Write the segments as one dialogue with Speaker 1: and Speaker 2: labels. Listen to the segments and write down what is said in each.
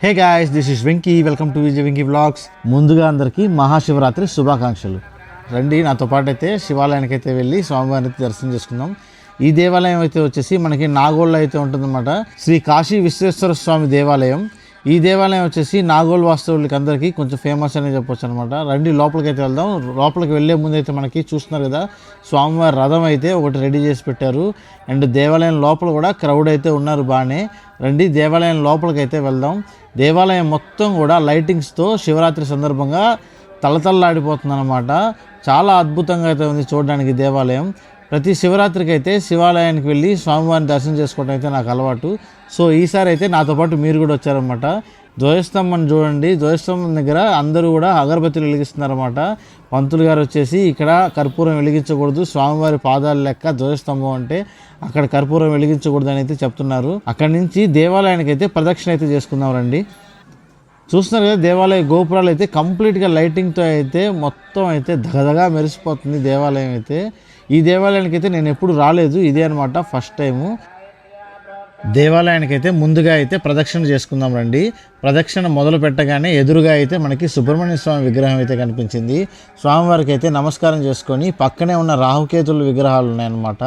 Speaker 1: Hey guys, this is Venky. Welcome to Vijay Venky vlogs. ముందుగా అందరికీ మహాశివరాత్రి శుభాకాంక్షలు. రండి నాతో పాటు అయితే శివాలయానికి అయితే వెళ్ళి స్వామివారిని దర్శనం చేసుకుందాం. ఈ దేవాలయం అయితే వచ్చేసి మనకి నాగోల్లో అయితే ఉంటుందన్నమాట. శ్రీ కాశీ విశ్వేశ్వర స్వామి దేవాలయం. ఈ దేవాలయం వచ్చేసి నాగోల్ వాస్తవులకి అందరికీ కొంచెం ఫేమస్ అని చెప్పొచ్చు అనమాట. రండి లోపలికి అయితే వెళ్దాం. లోపలికి వెళ్ళే ముందు అయితే మనకి చూస్తున్నారు కదా, స్వామివారి రథం అయితే ఒకటి రెడీ చేసి పెట్టారు. అండ్ దేవాలయం లోపల కూడా క్రౌడ్ అయితే ఉన్నారు బాగానే. రండి దేవాలయం లోపలికి అయితే వెళ్దాం. దేవాలయం మొత్తం కూడా లైటింగ్స్తో శివరాత్రి సందర్భంగా తలతల్లాడిపోతుంది అనమాట. చాలా అద్భుతంగా అయితే ఉంది చూడడానికి దేవాలయం. ప్రతి శివరాత్రికి అయితే శివాలయానికి వెళ్ళి స్వామివారిని దర్శనం చేసుకోవడం అయితే నాకు అలవాటు. సో ఈసారి అయితే నాతో పాటు మీరు కూడా వచ్చారనమాట. ధ్వజస్తంభం చూడండి, ధ్వజస్తంభం దగ్గర అందరూ కూడా అగరబత్తులు వెలిగిస్తున్నారన్నమాట. పంతులు గారు వచ్చేసి ఇక్కడ కర్పూరం వెలిగించకూడదు, స్వామివారి పాదాలు లెక్క ధ్వజస్తంభం అంటే అక్కడ కర్పూరం వెలిగించకూడదు అని అయితే చెప్తున్నారు. అక్కడి నుంచి దేవాలయానికి అయితే ప్రదక్షిణ అయితే చేసుకుందాం రండి. చూస్తున్నారు కదా, దేవాలయ గోపురాలు అయితే కంప్లీట్గా లైటింగ్తో అయితే మొత్తం అయితే దగదగా మెరిసిపోతుంది దేవాలయం అయితే. ఈ దేవాలయానికి అయితే నేను ఎప్పుడు రాలేదు, ఇదే అనమాట ఫస్ట్ టైము. దేవాలయానికి అయితే ముందుగా అయితే ప్రదక్షిణ చేసుకుందాం రండి. ప్రదక్షిణ మొదలు పెట్టగానే ఎదురుగా అయితే మనకి సుబ్రహ్మణ్య స్వామి విగ్రహం అయితే కనిపించింది. స్వామివారికి అయితే నమస్కారం చేసుకొని పక్కనే ఉన్న రాహుకేతుల విగ్రహాలు ఉన్నాయన్నమాట.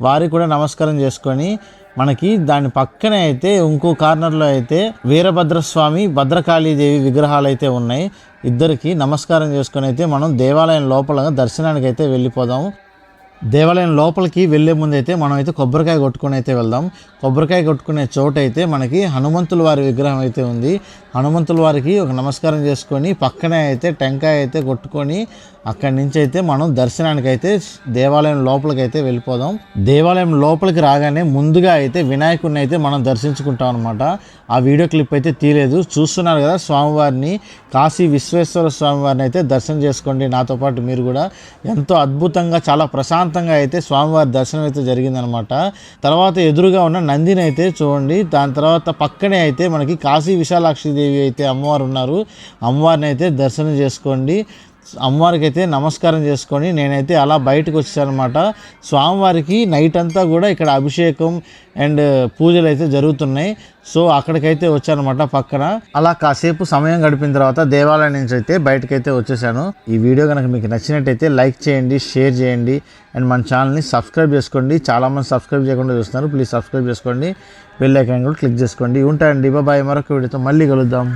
Speaker 1: వారికి కూడా నమస్కారం చేసుకొని మనకి దాని పక్కనే అయితే ఇంకో కార్నర్లో అయితే వీరభద్రస్వామి, భద్రకాళీదేవి విగ్రహాలు అయితే ఉన్నాయి. ఇద్దరికి నమస్కారం చేసుకొని అయితే మనం దేవాలయం లోపల దర్శనానికి అయితే వెళ్ళిపోదాం. దేవాలయం లోపలికి వెళ్ళే ముందు అయితే మనం అయితే కొబ్బరికాయ కొట్టుకొని అయితే వెళ్దాం. కొబ్బరికాయ కొట్టుకునే చోట అయితే మనకి హనుమంతుల వారి విగ్రహం అయితే ఉంది. హనుమంతుల వారికి ఒక నమస్కారం చేసుకొని పక్కనే అయితే టెంకాయ అయితే కొట్టుకొని అక్కడి నుంచి అయితే మనం దర్శనానికి అయితే దేవాలయం లోపలికి అయితే వెళ్ళిపోదాం. దేవాలయం లోపలికి రాగానే ముందుగా అయితే వినాయకుడిని అయితే మనం దర్శించుకుంటాం అనమాట. ఆ వీడియో క్లిప్ అయితే తీయలేదు. చూస్తున్నారు కదా స్వామివారిని, కాశీ విశ్వేశ్వర స్వామివారిని అయితే దర్శనం చేసుకోండి నాతో పాటు మీరు కూడా. ఎంతో అద్భుతంగా చాలా ప్రశాంతంగా అయితే స్వామివారి దర్శనం అయితే జరిగిందనమాట. తర్వాత ఎదురుగా ఉన్న నందిని అయితే చూడండి. దాని తర్వాత పక్కనే అయితే మనకి కాశీ విశాలాక్షి దేవి అయితే అమ్మవారు ఉన్నారు. అమ్మవారిని అయితే దర్శనం చేసుకోండి. అమ్మవారికి అయితే నమస్కారం చేసుకొని నేనైతే అలా బయటకు వచ్చానమాట. స్వామివారికి నైట్ అంతా కూడా ఇక్కడ అభిషేకం అండ్ పూజలు అయితే జరుగుతున్నాయి. సో అక్కడికైతే వచ్చానమాట పక్కన. అలా కాసేపు సమయం గడిపిన తర్వాత దేవాలయం నుంచి అయితే బయటకైతే వచ్చేసాను. ఈ వీడియో కనుక మీకు నచ్చినట్టయితే లైక్ చేయండి, షేర్ చేయండి అండ్ మన ఛానల్ని సబ్స్క్రైబ్ చేసుకోండి. చాలామంది సబ్స్క్రైబ్ చేయకుండా చూస్తున్నారు, ప్లీజ్ సబ్స్క్రైబ్ చేసుకోండి. బెల్ ఐకాన్ కూడా క్లిక్ చేసుకోండి. ఉంటాయండి, బాయ్. మరొక వీడియోతో మళ్ళీ కలుద్దాం.